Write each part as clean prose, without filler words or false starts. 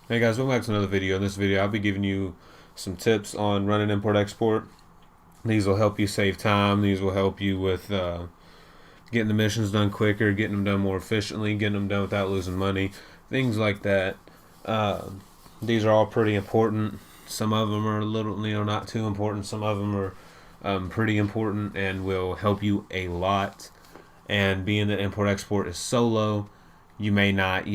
Hey guys, welcome back to another video. In this video, I'll be giving you some tips on running import-export. These will help you save time. These will help you with getting the missions done quicker, getting them done more efficiently, getting them done without losing money, things like that. Uh, these are all pretty important. Some of them are a little, not too important. Some of them are pretty important and will help you a lot. And being that import-export is solo, you may not,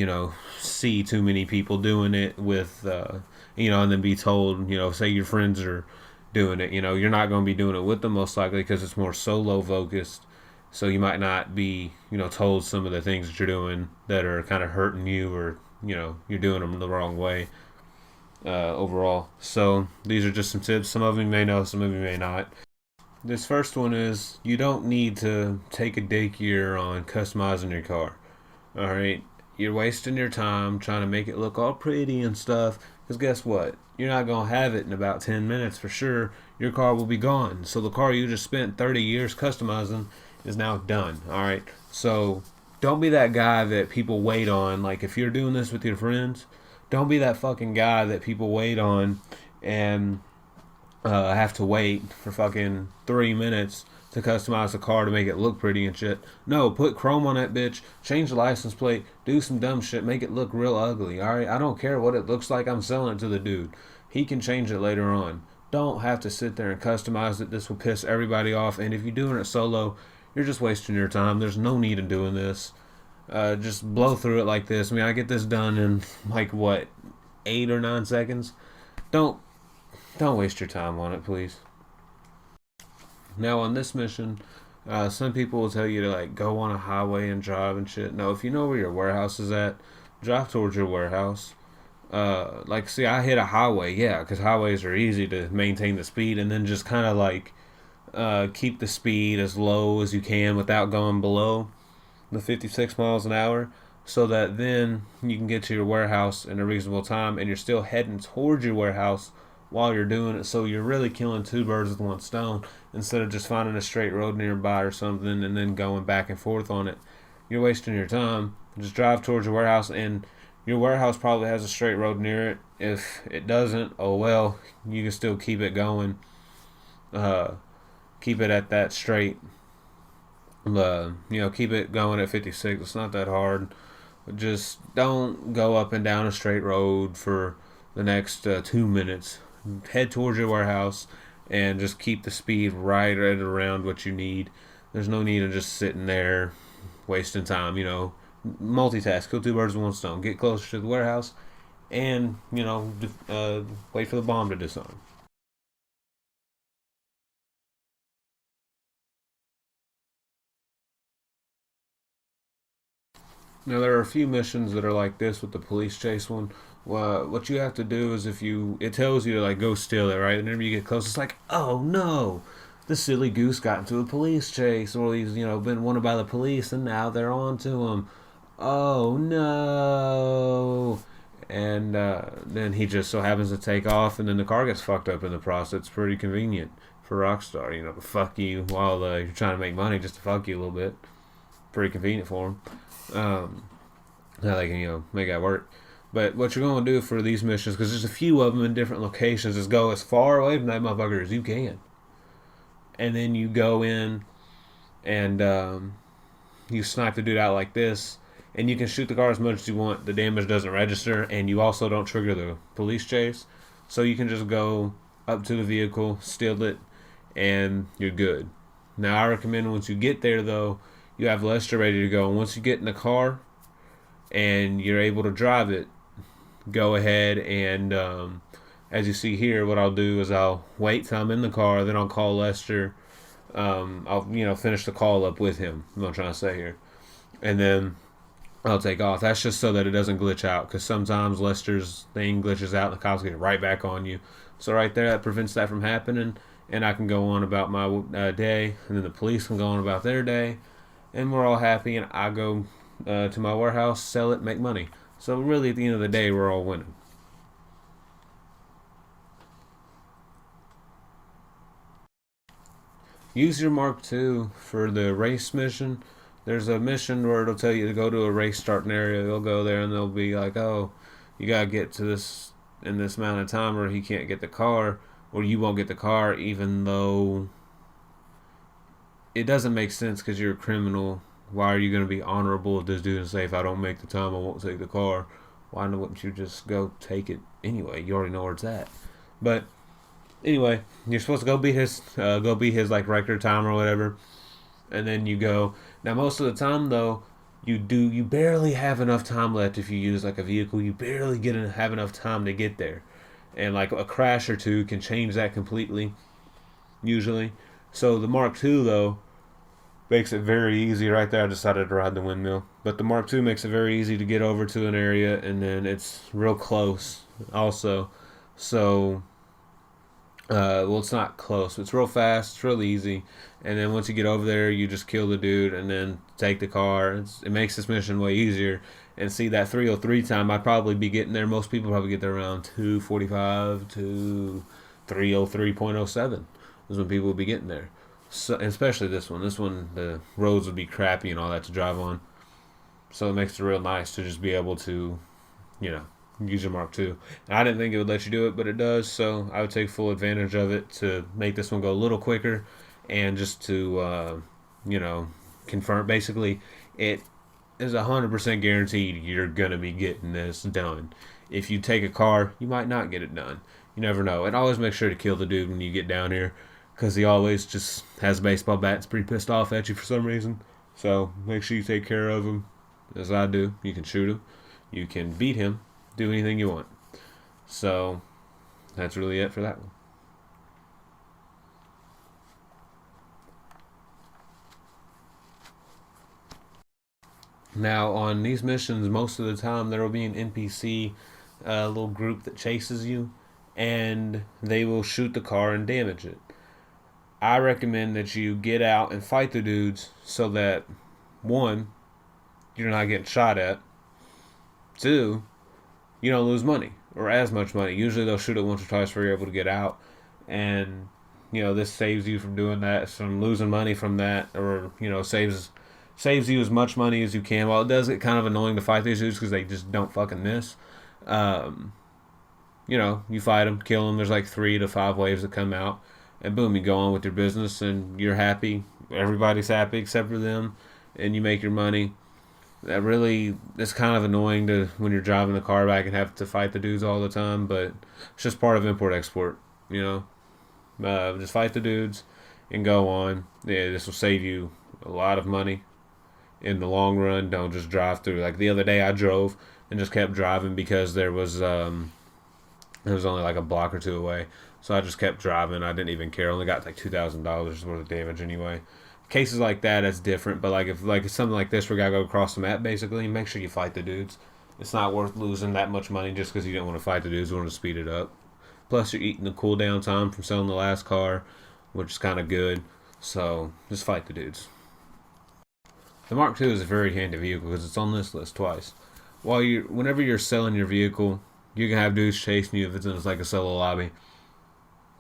see too many people doing it with, and then be told, say your friends are doing it, you're not going to be doing it with them most likely because it's more solo focused. So you might not be, told some of the things that you're doing that are kind of hurting you or, you're doing them the wrong way overall. So these are just some tips. Some of you may know, some of you may not. This first one is you don't need to take a daycare on customizing your car. All right, you're wasting your time trying to make it look all pretty and stuff. Because guess what? You're not gonna have it in about 10 minutes for sure. Your car will be gone. So the car you just spent 30 years customizing is now done. All right. So don't be that guy that people wait on. Like if you're doing this with your friends, don't be that fucking guy that people wait on and have to wait for fucking 3 minutes to customize the car to make it look pretty and shit. No, put chrome on that bitch, change the license plate, do some dumb shit, make it look real ugly. Alright, I don't care what it looks like, I'm selling it to the dude. He can change it later on. Don't have to sit there and customize it. This will piss everybody off. And if you're doing it solo, you're just wasting your time. There's no need in doing this. Just blow through it like this. I mean, I get this done in like what, 8 or 9 seconds. Don't don't waste your time on it, please. Now on this mission, some people will tell you to like go on a highway and drive and shit. No, if you know where your warehouse is at, drive towards your warehouse. See, I hit a highway, yeah, because highways are easy to maintain the speed, and then just kind of like keep the speed as low as you can without going below the 56 miles an hour, so that then you can get to your warehouse in a reasonable time, and you're still heading towards your warehouse while you're doing it. So you're really killing two birds with one stone instead of just finding a straight road nearby or something and then going back and forth on it. You're wasting your time. Just drive towards your warehouse, and your warehouse probably has a straight road near it. If it doesn't, oh well, you can still keep it going. Uh, Keep it at that straight. Keep it going at 56. It's not that hard. Just don't go up and down a straight road for the next 2 minutes. Head towards your warehouse and just keep the speed right around what you need. There's no need of just sitting there wasting time. Multitask, kill two birds with one stone. Get closer to the warehouse, and wait for the bomb to disarm. Now there are a few missions that are like this with the police chase one. What you have to do is it tells you to like go steal it, right? And whenever you get close, it's like, oh no, the silly goose got into a police chase, or he's been wanted by the police, and now they're on to him. Oh no! And then he just so happens to take off, and then the car gets fucked up in the process. It's pretty convenient for Rockstar, to fuck you while you're trying to make money, just to fuck you a little bit. Pretty convenient for them. How they can make that work. But what you're going to do for these missions, because there's a few of them in different locations, is go as far away from that motherfucker as you can, and then you go in and you snipe the dude out like this, and you can shoot the car as much as you want. The damage doesn't register, and you also don't trigger the police chase, so you can just go up to the vehicle, steal it, and you're good. Now I recommend once you get there though, you have Lester ready to go. And once you get in the car and you're able to drive it, go ahead and, as you see here, what I'll do is I'll wait till I'm in the car, then I'll call Lester. I'll, finish the call up with him. What I'm trying to say here. And then I'll take off. That's just so that it doesn't glitch out, because sometimes Lester's thing glitches out and the cops get right back on you. So right there, that prevents that from happening. And I can go on about my day, and then the police can go on about their day, and we're all happy, and I go to my warehouse, sell it, make money. So really, at the end of the day, we're all winning. Use your Mark II for the race mission. There's a mission where it'll tell you to go to a race starting area. They'll go there and they'll be like, oh, you gotta get to this in this amount of time, or he can't get the car, or you won't get the car, even though it doesn't make sense because you're a criminal. Why are you going to be honorable with this dude and say, if I don't make the time, I won't take the car? Why wouldn't you just go take it anyway? You already know where it's at. But anyway, you're supposed to go beat his like record time or whatever, and then you go. Now most of the time though, you barely have enough time left if you use like a vehicle. You barely have enough time to get there, and like a crash or two can change that completely. Usually, so the Mark II though makes it very easy. Right there, I decided to ride the windmill. But the Mark II makes it very easy to get over to an area, and then it's real close also. So, well, it's not close. It's real fast. It's real easy. And then once you get over there, you just kill the dude and then take the car. It makes this mission way easier. And see, that 303 time, I'd probably be getting there. Most people probably get there around 2:45 to 3:03.07 is when people would be getting there. So, especially this one. This one, the roads would be crappy and all that to drive on. So it makes it real nice to just be able to, use your Mark II. And I didn't think it would let you do it, but it does. So I would take full advantage of it to make this one go a little quicker, and just to, confirm. Basically, it is 100% guaranteed you're gonna be getting this done. If you take a car, you might not get it done. You never know. And always make sure to kill the dude when you get down here, because he always just has a baseball bat. It's pretty pissed off at you for some reason. So make sure you take care of him, as I do. You can shoot him, you can beat him, do anything you want. So that's really it for that one. Now on these missions, most of the time there will be an NPC, little group that chases you, and they will shoot the car and damage it. I recommend that you get out and fight the dudes so that, one, you're not getting shot at. Two, you don't lose money or as much money. Usually they'll shoot it once or twice before you're able to get out, and this saves you from doing that, from losing money from that, or saves you as much money as you can. Well, it does get kind of annoying to fight these dudes because they just don't fucking miss. You fight them, kill them. There's like 3 to 5 waves that come out, and boom, you go on with your business, and you're happy. Everybody's happy except for them, and you make your money. It's kind of annoying to when you're driving the car back and have to fight the dudes all the time, but it's just part of import-export, Just fight the dudes and go on. Yeah, this will save you a lot of money in the long run. Don't just drive through. Like the other day, I drove and just kept driving because there was only like a block or two away. So I just kept driving. I didn't even care. I only got like $2,000 worth of damage anyway. Cases like that, that's different. But like if it's something like this, where you gotta go across the map, basically, make sure you fight the dudes. It's not worth losing that much money just because you didn't want to fight the dudes. You want to speed it up. Plus, you're eating the cooldown time from selling the last car, which is kind of good. So just fight the dudes. The Mark II is a very handy vehicle because it's on this list twice. Whenever you're selling your vehicle, you can have dudes chasing you if it's in like a solo lobby,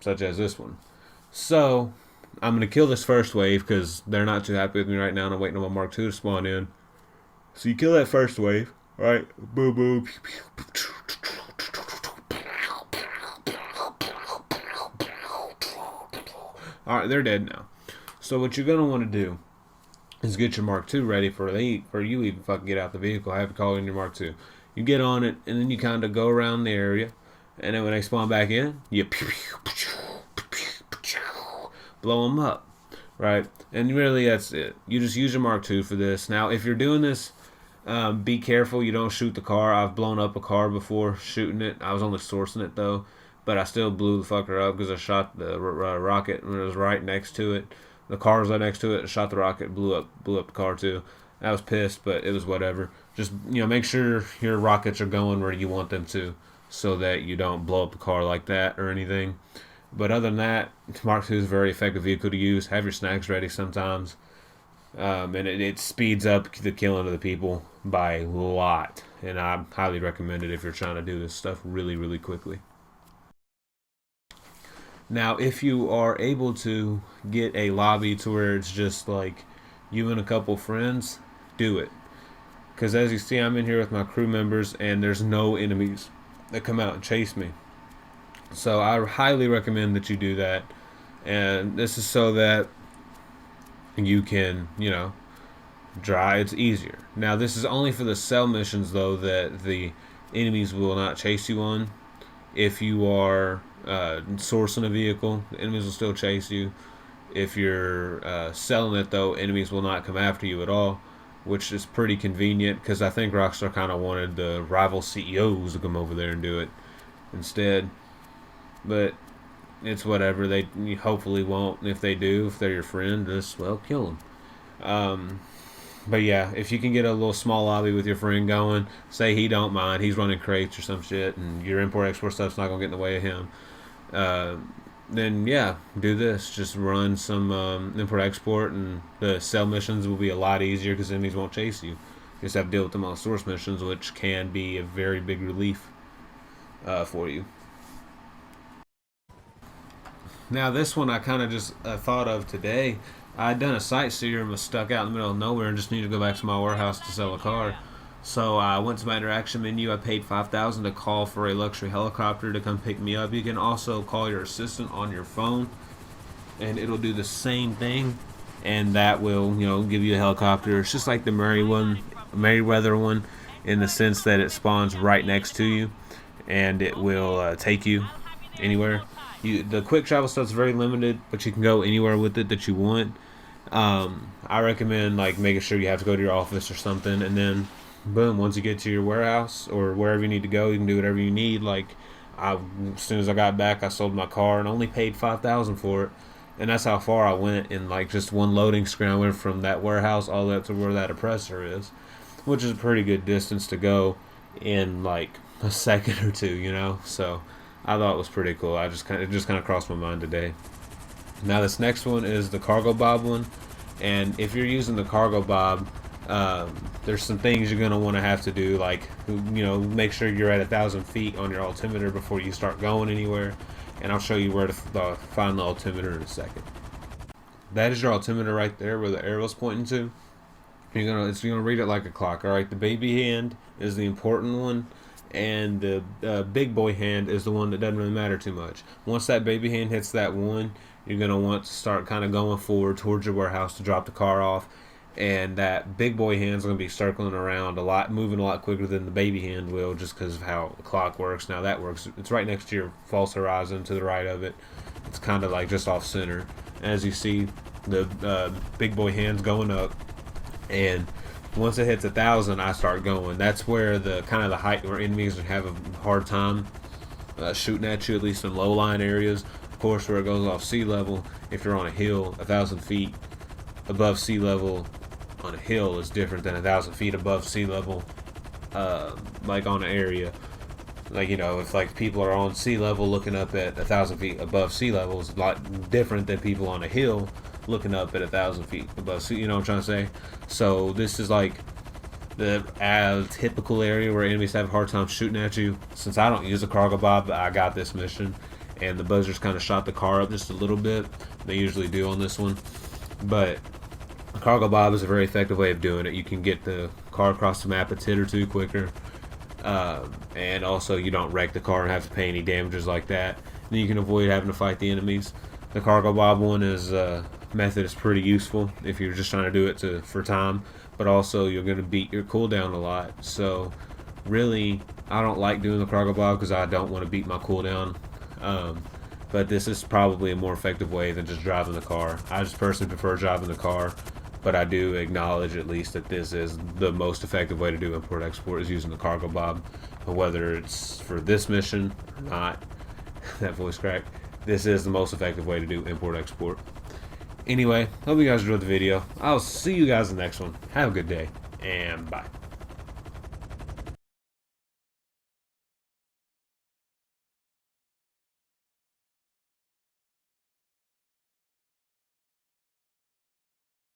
such as this one. So I'm gonna kill this first wave because they're not too happy with me right now, and I'm waiting on my Mark II to spawn in. So you kill that first wave, right? Boo boo. All right, they're dead now. So what you're gonna want to do is get your Mark II ready for you even fucking get out the vehicle. Have to call in your Mark II. You get on it, and then you kind of go around the area, and then when they spawn back in, you blow them up, right? And really, that's it. You just use your Mark II for this. Now, if you're doing this, be careful you don't shoot the car. I've blown up a car before shooting it. I was only sourcing it, though, but I still blew the fucker up because I shot the rocket when it was right next to it. The car was right next to it. I shot the rocket, blew up the car, too. I was pissed, but it was whatever. Just, make sure your rockets are going where you want them to so that you don't blow up the car like that or anything. But other than that, Mark II is a very effective vehicle to use. Have your snacks ready sometimes. And it speeds up the killing of the people by a lot. And I highly recommend it if you're trying to do this stuff really, really quickly. Now, if you are able to get a lobby to where it's just like you and a couple friends, do it. Because as you see, I'm in here with my crew members, and there's no enemies. that come out and chase me. So I highly recommend that you do that. And this is so that you can, it's easier. Now, this is only for the cell missions, though, that the enemies will not chase you on. If you are sourcing a vehicle, the enemies will still chase you. If you're selling it, though, enemies will not come after you at all, which is pretty convenient, because I think Rockstar kind of wanted the rival CEOs to come over there and do it instead. But it's whatever. They hopefully won't. If they do, if they're your friend, just, kill them. But yeah, if you can get a little small lobby with your friend going, say he don't mind, he's running crates or some shit, and your import-export stuff's not going to get in the way of him, then yeah, do this. Just run some import-export, and the sell missions will be a lot easier because enemies won't chase you. You just have to deal with them on source missions, which can be a very big relief for you. Now this one I kind of just thought of today. I'd done a sightseer and was stuck out in the middle of nowhere and just needed to go back to my warehouse to sell a car. So I went to my interaction menu. I paid $5,000 to call for a luxury helicopter to come pick me up. You can also call your assistant on your phone, and it'll do the same thing. And that will, give you a helicopter. It's just like the Merryweather one, in the sense that it spawns right next to you, and it will take you anywhere. The quick travel stuff's very limited, but you can go anywhere with it that you want. I recommend making sure you have to go to your office or something, and then boom, once you get to your warehouse or wherever you need to go, you can do whatever you need. As soon as I got back, I sold my car and only paid $5,000 for it, and that's how far I went in just one loading screen. I went from that warehouse all the way up to where that oppressor is, which is a pretty good distance to go in a second or two, So I thought it was pretty cool. It just kind of crossed my mind today. Now this next one is the Cargo Bob one, and if you're using the Cargo Bob, there's some things you're gonna want to have to do, make sure you're at 1,000 feet on your altimeter before you start going anywhere, and I'll show you where to find the altimeter in a second. That is your altimeter right there, where the arrow's pointing to. It's gonna read it like a clock. All right, the baby hand is the important one, and the big boy hand is the one that doesn't really matter too much. Once that baby hand hits that one, you're going to want to start kind of going forward towards your warehouse to drop the car off, and that big boy hand is going to be circling around a lot, moving a lot quicker than the baby hand will, just because of how the clock works. Now that works, it's right next to your false horizon to the right of it. It's kind of just off center. As you see, the big boy hand's going up, and once it hits 1,000, I start going. That's where the height where enemies have a hard time shooting at you, at least in low-lying areas. Of course, where it goes off sea level, if you're on a hill, 1,000 feet above sea level on a hill is different than 1,000 feet above sea level, on an area. If people are on sea level looking up at 1,000 feet above sea level is a lot different than people on a hill looking up at 1,000 feet above sea. You know what I'm trying to say? So this is the typical area where enemies have a hard time shooting at you. Since I don't use a Cargo Bob, I got this mission, and the buzzers kind of shot the car up just a little bit. They usually do on this one, but a Cargo Bob is a very effective way of doing it. You can get the car across the map a tit or two quicker, and also you don't wreck the car and have to pay any damages like that. Then you can avoid having to fight the enemies. The Cargo Bob one method is pretty useful if you're just trying to do it for time, but also you're going to beat your cooldown a lot. So really, I don't like doing the Cargo Bob because I don't want to beat my cooldown, but this is probably a more effective way than just driving the car. I just personally prefer driving the car, but I do acknowledge at least that this is the most effective way to do import-export is using the Cargo Bob. But whether it's for this mission or not, that voice crack, this is the most effective way to do import-export. Anyway, hope you guys enjoyed the video. I'll see you guys in the next one. Have a good day, and bye.